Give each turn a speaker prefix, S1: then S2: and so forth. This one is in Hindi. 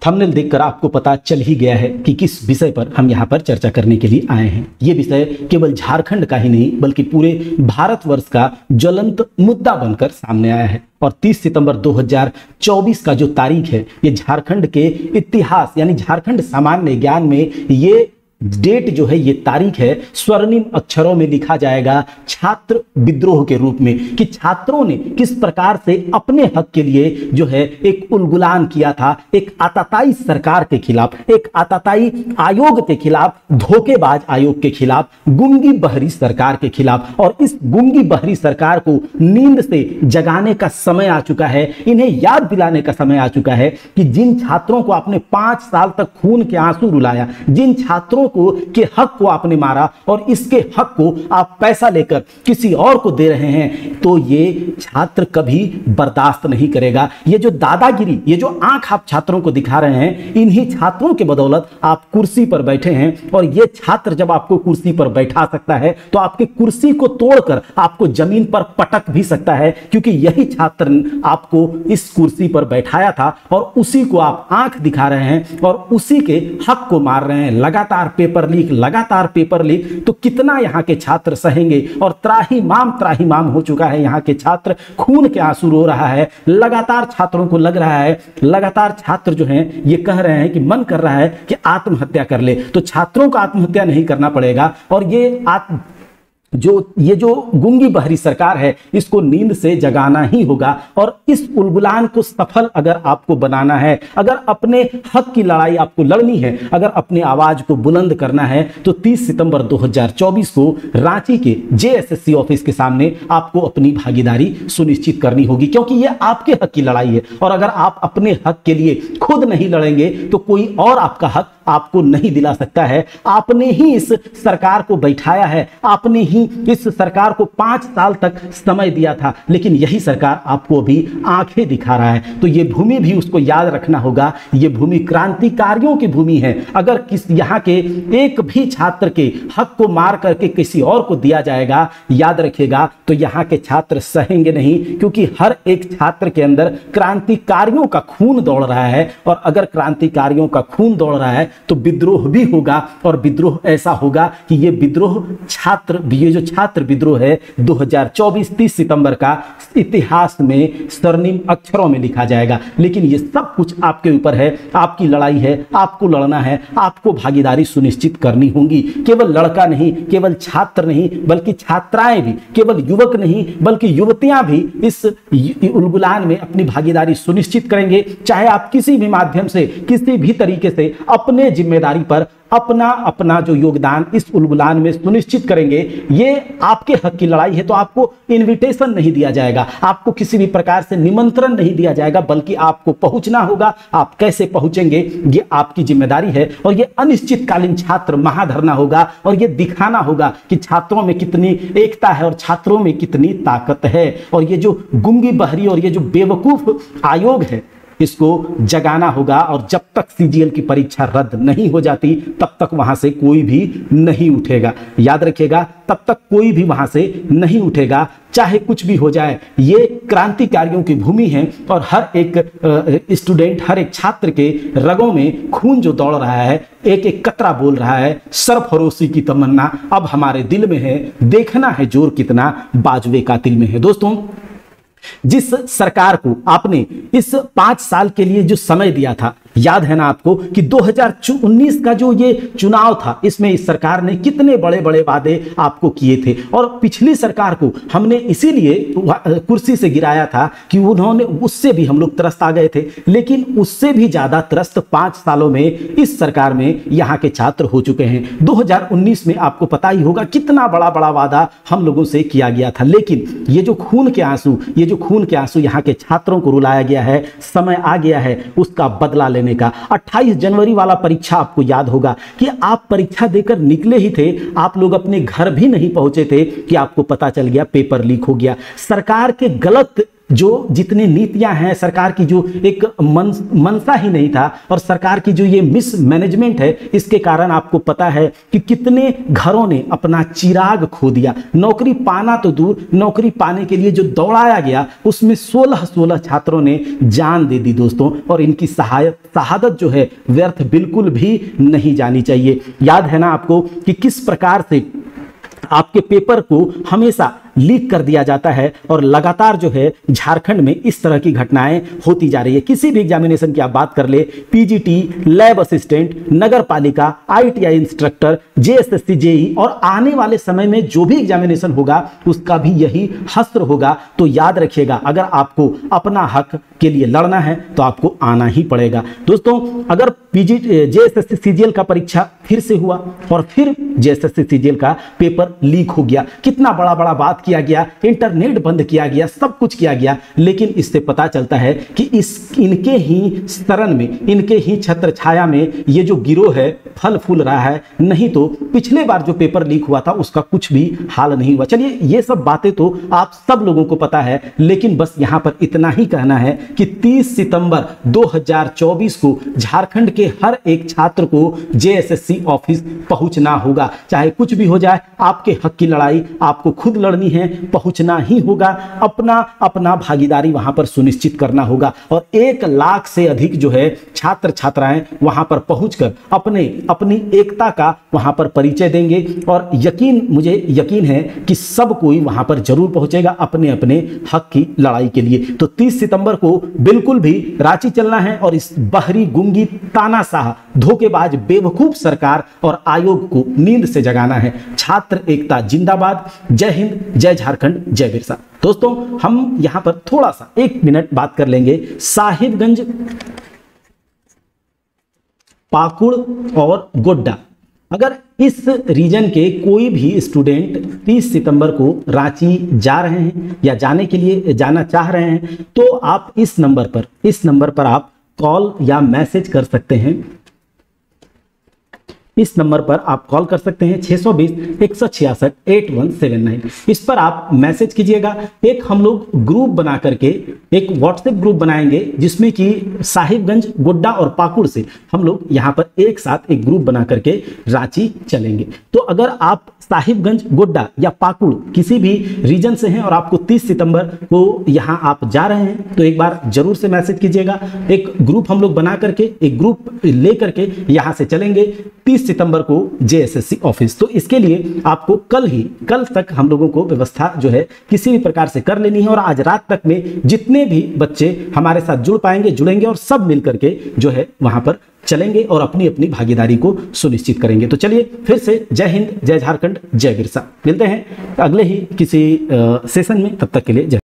S1: थंबनेल देखकर आपको पता चल ही गया है कि किस विषय पर हम यहाँ पर चर्चा करने के लिए आए हैं। ये विषय केवल झारखंड का ही नहीं बल्कि पूरे भारतवर्ष का ज्वलंत मुद्दा बनकर सामने आया है। और 30 सितंबर 2024 का जो तारीख है, ये झारखंड के इतिहास यानी झारखंड सामान्य ज्ञान में ये डेट जो है, ये तारीख है, स्वर्णिम अक्षरों में लिखा जाएगा छात्र विद्रोह के रूप में, कि छात्रों ने किस प्रकार से अपने हक के लिए जो है एक उलगुलान किया था, एक आताताई सरकार के खिलाफ, एक आताताई आयोग के खिलाफ, धोखेबाज आयोग के खिलाफ, गुंगी बहरी सरकार के खिलाफ। और इस गुंगी बहरी सरकार को नींद से जगाने का समय आ चुका है, इन्हें याद दिलाने का समय आ चुका है कि जिन छात्रों को आपने 5 साल तक खून के आंसू रुलाया, जिन छात्रों को के हक को आपने मारा और इसके हक को आप पैसा लेकर किसी और को दे रहे हैं, तो ये छात्र कभी बर्दाश्त नहीं करेगा। ये जो दादागिरी, ये जो आंख आप छात्रों को दिखा रहे हैं, इन्हीं छात्रों के बदौलत आप कुर्सी पर बैठे हैं। और ये छात्र जब आपको कुर्सी पर बैठा सकता है तो आपकी कुर्सी को तोड़कर आपको जमीन पर पटक भी सकता है, क्योंकि यही छात्र आपको इस कुर्सी पर बैठाया था और उसी को आप आंख दिखा रहे हैं और उसी के हक को मार रहे हैं। लगातार पेपर लीक, लगातार पेपर लीक, तो कितना यहाँ के छात्र सहेंगे। और त्राहिमाम हो चुका है यहाँ के छात्र, खून के आंसू रो रहा है। लगातार छात्रों को लग रहा है, लगातार छात्र जो हैं ये कह रहे हैं कि मन कर रहा है कि आत्महत्या कर ले। तो छात्रों को आत्महत्या नहीं करना पड़ेगा और ये जो गुंगी बहरी सरकार है, इसको नींद से जगाना ही होगा। और इस उलगुलान को सफल अगर आपको बनाना है, अगर अपने हक की लड़ाई आपको लड़नी है, अगर अपनी आवाज को बुलंद करना है, तो 30 सितंबर 2024 को रांची के जेएसएससी ऑफिस के सामने आपको अपनी भागीदारी सुनिश्चित करनी होगी, क्योंकि यह आपके हक की लड़ाई है। और अगर आप अपने हक के लिए खुद नहीं लड़ेंगे तो कोई और आपका हक आपको नहीं दिला सकता है। आपने ही इस सरकार को बैठाया है, आपने ही इस सरकार को 5 साल तक समय दिया था, लेकिन यही सरकार आपको अभी आंखें दिखा रहा है। तो ये भूमि भी उसको याद रखना होगा, ये भूमि क्रांतिकारियों की भूमि है। अगर यहाँ के एक भी छात्र के हक को मार करके किसी और को दिया जाएगा, याद रखिएगा, तो यहाँ के छात्र सहेंगे नहीं, क्योंकि हर एक छात्र के अंदर क्रांतिकारियों का खून दौड़ रहा है। और अगर क्रांतिकारियों का खून दौड़ रहा है तो विद्रोह भी होगा, और विद्रोह ऐसा होगा कि ये विद्रोह ये जो छात्र विद्रोह है 2024 30 सितंबर का इतिहास में स्वर्णिम अक्षरों में लिखा जाएगा। लेकिन ये सब कुछ आपके ऊपर है, आपकी लड़ाई है, आपको लड़ना है, आपको भागीदारी सुनिश्चित करनी होगी। केवल लड़का नहीं, केवल छात्र नहीं, बल्कि छात्राएं भी, केवल युवक नहीं बल्कि युवतियां भी इस उलगुलान में अपनी भागीदारी सुनिश्चित करेंगे। चाहे आप किसी भी माध्यम से, किसी भी तरीके से अपने जिम्मेदारी पर अपना जो योगदान इस उलगुलान में सुनिश्चित करेंगे। ये आपके हक की लड़ाई है, तो आपको इनविटेशन नहीं दिया जाएगा, आपको किसी भी प्रकार से निमंत्रण नहीं दिया जाएगा, बल्कि आपको पहुंचना होगा। आप कैसे पहुंचेंगे ये आपकी जिम्मेदारी है। और ये अनिश्चितकालीन छात्र महाधरना होगा और ये दिखाना होगा कि छात्रों में कितनी एकता है और छात्रों में कितनी ताकत है। और ये जो गुंगी बहरी और ये जो बेवकूफ आयोग है, इसको जगाना होगा। और जब तक सीजीएल की परीक्षा रद्द नहीं हो जाती, तब तक वहां से कोई भी नहीं उठेगा। याद रखिएगा, तब तक कोई भी वहां से नहीं उठेगा, चाहे कुछ भी हो जाए। ये क्रांतिकारियों की भूमि है और हर एक स्टूडेंट, हर एक छात्र के रगों में खून जो दौड़ रहा है, एक एक कतरा बोल रहा है, सरफरोशी की तमन्ना अब हमारे दिल में है, देखना है जोर कितना बाजुए कातिल में है। दोस्तों, जिस सरकार को आपने इस 5 साल के लिए जो समय दिया था, याद है ना आपको कि 2019 का जो ये चुनाव था, इसमें इस सरकार ने कितने बड़े बड़े वादे आपको किए थे। और पिछली सरकार को हमने इसीलिए कुर्सी से गिराया था कि उन्होंने, उससे भी हम लोग त्रस्त आ गए थे, लेकिन उससे भी ज्यादा त्रस्त 5 सालों में इस सरकार में यहाँ के छात्र हो चुके हैं। 2019 में आपको पता ही होगा कितना बड़ा बड़ा वादा हम लोगों से किया गया था, लेकिन ये जो खून के आंसू यहाँ के छात्रों को रुलाया गया है, समय आ गया है उसका बदला लेने का। 28 जनवरी वाला परीक्षा आपको याद होगा कि आप परीक्षा देकर निकले ही थे, आप लोग अपने घर भी नहीं पहुंचे थे कि आपको पता चल गया पेपर लीक हो गया। सरकार के गलत जो जितनी नीतियां हैं सरकार की, जो एक मनसा ही नहीं था, और सरकार की जो ये मिसमैनेजमेंट है, इसके कारण आपको पता है कि कितने घरों ने अपना चिराग खो दिया। नौकरी पाना तो दूर, नौकरी पाने के लिए जो दौड़ाया गया उसमें 16 छात्रों ने जान दे दी दोस्तों, और इनकी शहादत जो है व्यर्थ बिल्कुल भी नहीं जानी चाहिए। याद है ना आपको कि किस प्रकार से आपके पेपर को हमेशा लीक कर दिया जाता है, और लगातार जो है झारखंड में इस तरह की घटनाएं होती जा रही है। किसी भी एग्जामिनेशन की आप बात कर ले, पीजीटी, लैब असिस्टेंट, नगर पालिका, आईटीआई इंस्ट्रक्टर, जेएसएससी, जेई, और आने वाले समय में जो भी एग्जामिनेशन होगा उसका भी यही हश्र होगा। तो याद रखिएगा, अगर आपको अपना हक के लिए लड़ना है तो आपको आना ही पड़ेगा। दोस्तों, अगर जेएसएससी सीजीएल का परीक्षा फिर से हुआ और फिर जेएसएससी सीजीएल का पेपर लीक हो गया, कितना बड़ा बड़ा बात किया गया, इंटरनेट बंद किया गया, सब कुछ किया गया, लेकिन इससे पता चलता है कि इनके ही शरण में, इनके ही छत्र छाया में ये जो गिरोह है फल फूल रहा है। नहीं तो पिछले बार जो पेपर लीक हुआ था उसका कुछ भी हाल नहीं हुआ। चलिए, ये सब बातें तो आप सब लोगों को पता है, लेकिन बस यहां पर इतना ही कहना है कि 30 सितंबर 2024 को झारखंड के हर एक छात्र को जेएसएससी ऑफिस पहुंचना होगा। चाहे कुछ भी हो जाए, आपके हक की लड़ाई आपको खुद लड़नी है, पहुंचना ही होगा, अपना भागीदारी वहां पर सुनिश्चित करना होगा। और 1 लाख से अधिक जो है छात्र छात्राएं वहां पर पहुंचकर अपनी एकता का वहां पर परिचय देंगे, और मुझे यकीन है कि सब कोई वहां पर जरूर पहुंचेगा अपने अपने हक की लड़ाई के लिए। तो 30 सितंबर को बिल्कुल भी रांची चलना है और इस बहरी, गुंगी, तानाशाह, धोखेबाज, बेवकूफ सरकार और आयोग को नींद से जगाना है। छात्र एकता जिंदाबाद। जय हिंद, जय झारखंड, जय बिरसा। दोस्तों, हम यहां पर थोड़ा सा 1 मिनट बात कर लेंगे साहिबगंज, पाकुड़ और गोड्डा। अगर इस रीजन के कोई भी स्टूडेंट 30 सितंबर को रांची जा रहे हैं या जाने के लिए जाना चाह रहे हैं, तो आप इस नंबर पर आप कॉल या मैसेज कर सकते हैं। इस नंबर पर आप कॉल कर सकते हैं 620 166 8179। इस पर आप मैसेज कीजिएगा। एक हम लोग ग्रुप बना करके एक व्हाट्सएप ग्रुप बनाएंगे, जिसमें कि साहिबगंज, गोड्डा और पाकुड़ से हम लोग यहाँ पर एक साथ एक ग्रुप बना करके रांची चलेंगे। तो अगर आप साहिबगंज, गोड्डा या पाकुड़ किसी भी रीजन से हैं और आपको 30 सितंबर को यहाँ आप जा रहे हैं, तो एक बार जरूर से मैसेज कीजिएगा। एक ग्रुप हम लोग बना करके, एक ग्रुप ले करके यहाँ से चलेंगे 30 सितंबर को जेएसएससी ऑफिस। तो इसके लिए आपको कल तक हम लोगों को व्यवस्था जो है किसी भी प्रकार से कर लेनी है, और आज रात तक में जितने भी बच्चे हमारे साथ जुड़ेंगे और सब मिल करके जो है वहां पर चलेंगे और अपनी अपनी भागीदारी को सुनिश्चित करेंगे। तो चलिए, फिर से जय हिंद, जय झारखंड, जय बिरसा। मिलते हैं अगले ही किसी सेशन में, तब तक के लिए जय।